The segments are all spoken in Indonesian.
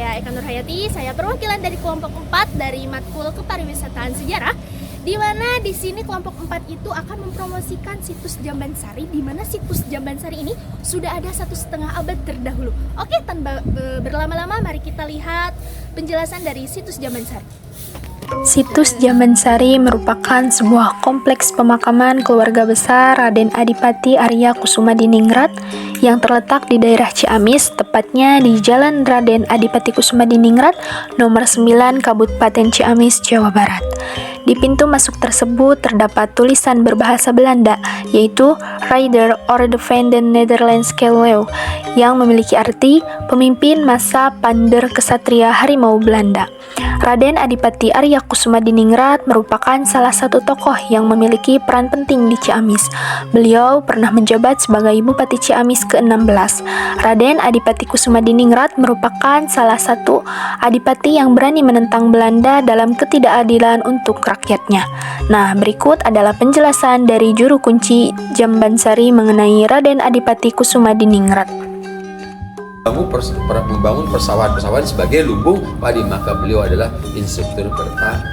saya Eka Nurhayati, saya perwakilan dari kelompok 4 dari Matkul Kepariwisataan Sejarah, di mana di sini kelompok 4 itu akan mempromosikan situs Jambansari, di mana situs Jambansari ini sudah ada 1,5 abad terdahulu. Oke, tanpa berlama-lama mari kita lihat penjelasan dari situs Jambansari. Situs Jambansari merupakan sebuah kompleks pemakaman keluarga besar Raden Adipati Arya Kusumadiningrat yang terletak di daerah Ciamis, tepatnya di Jalan Raden Adipati Kusumadiningrat nomor 9 Kabupaten Ciamis, Jawa Barat. Di pintu masuk tersebut terdapat tulisan berbahasa Belanda, yaitu Rider or Defender Netherlands Kelleeuw, yang memiliki arti pemimpin masa Pander Kesatria Harimau Belanda. Raden Adipati Arya Kusumadiningrat merupakan salah satu tokoh yang memiliki peran penting di Ciamis. Beliau pernah menjabat sebagai Bupati Ciamis ke-16. Raden Adipati Kusumadiningrat merupakan salah satu adipati yang berani menentang Belanda dalam ketidakadilan untuk rakyatnya. Nah, berikut adalah penjelasan dari juru kunci Jambansari mengenai Raden Adipati Kusumadiningrat. Membangun persawahan-persawahan sebagai lumbung padi, maka beliau adalah instruktur pertanian.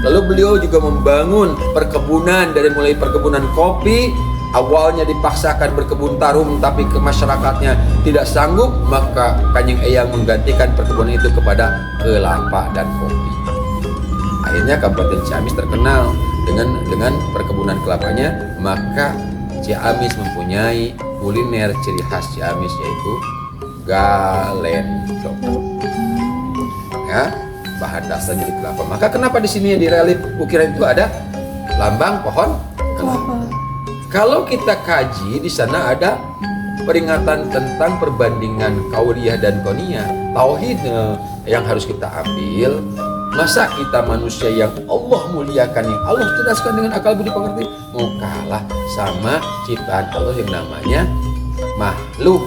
Lalu beliau juga membangun perkebunan, dari mulai perkebunan kopi, awalnya dipaksakan berkebun tarum tapi ke masyarakatnya tidak sanggup, maka Kanjeng Eyang menggantikan perkebunan itu kepada kelapa dan kopi. Akhirnya Kabupaten Ciamis terkenal dengan perkebunan kelapanya, maka Ciamis mempunyai kuliner ciri khas Ciamis, yaitu galendong. Ya, bahan dasarnya dari kelapa. Maka kenapa di sini di relief ukiran itu ada lambang pohon kelapa? Kalau kita kaji, di sana ada peringatan tentang perbandingan kauliyah dan koniyah, tauhid yang harus kita ambil. Masa kita manusia yang Allah muliakan, yang Allah cerdaskan dengan akal budi pengerti, mau kalah sama ciptaan Allah yang namanya makhluk?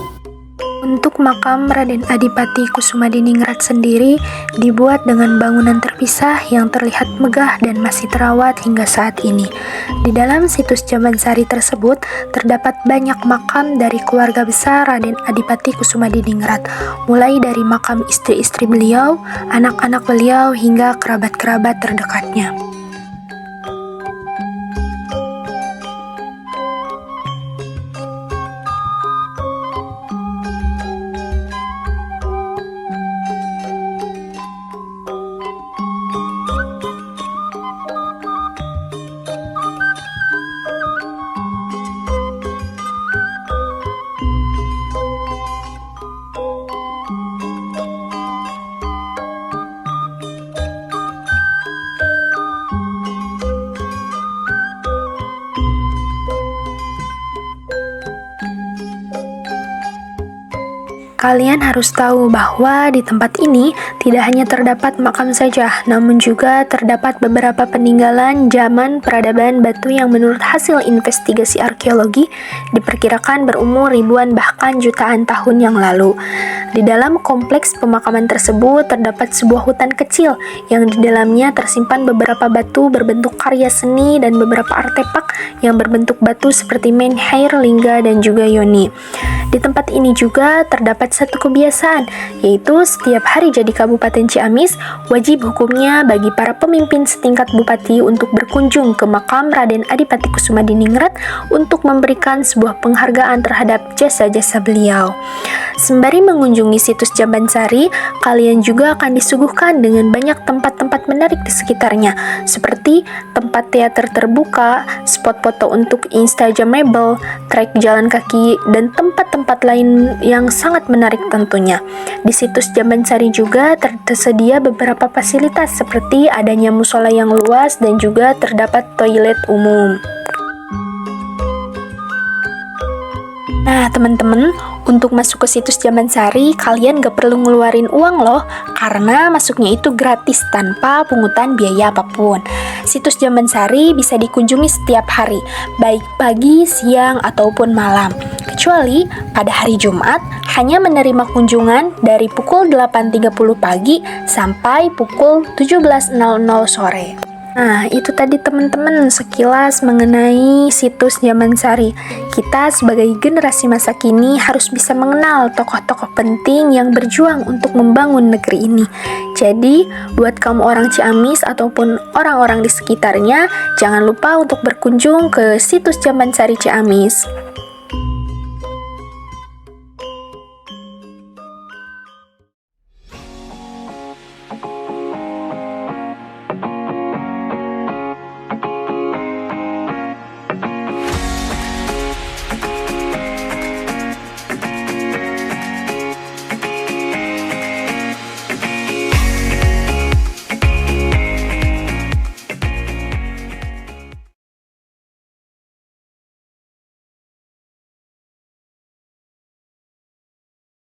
Untuk makam Raden Adipati Kusumadiningrat sendiri dibuat dengan bangunan terpisah yang terlihat megah dan masih terawat hingga saat ini. Di dalam situs Jambansari tersebut terdapat banyak makam dari keluarga besar Raden Adipati Kusumadiningrat, mulai dari makam istri-istri beliau, anak-anak beliau, hingga kerabat-kerabat terdekatnya. Kalian harus tahu bahwa di tempat ini tidak hanya terdapat makam saja, namun juga terdapat beberapa peninggalan zaman peradaban batu yang menurut hasil investigasi arkeologi diperkirakan berumur ribuan bahkan jutaan tahun yang lalu. Di dalam kompleks pemakaman tersebut terdapat sebuah hutan kecil yang di dalamnya tersimpan beberapa batu berbentuk karya seni dan beberapa artefak yang berbentuk batu seperti menhir, lingga, dan juga yoni. Di tempat ini juga terdapat satu kebiasaan, yaitu setiap hari jadi Kabupaten Ciamis, wajib hukumnya bagi para pemimpin setingkat bupati untuk berkunjung ke makam Raden Adipati Kusumadiningrat untuk memberikan sebuah penghargaan terhadap jasa-jasa beliau. Sembari mengunjungi situs Jambansari, kalian juga akan disuguhkan dengan banyak tempat-tempat menarik di sekitarnya, seperti tempat teater terbuka, spot foto untuk Instagramable, trek jalan kaki, dan tempat-tempat lain yang sangat menarik tentunya. Di situs Jambansari juga tersedia beberapa fasilitas seperti adanya musola yang luas dan juga terdapat toilet umum. Nah teman-teman, untuk masuk ke situs Jambansari kalian gak perlu ngeluarin uang loh, karena masuknya itu gratis tanpa pungutan biaya apapun. Situs Jambansari bisa dikunjungi setiap hari, baik pagi, siang, ataupun malam. Kecuali pada hari Jumat hanya menerima kunjungan dari pukul 8.30 pagi sampai pukul 17.00 sore. Nah, itu tadi teman-teman sekilas mengenai situs Djambansari. Kita sebagai generasi masa kini harus bisa mengenal tokoh-tokoh penting yang berjuang untuk membangun negeri ini. Jadi, buat kamu orang Ciamis ataupun orang-orang di sekitarnya, jangan lupa untuk berkunjung ke situs Djambansari Ciamis.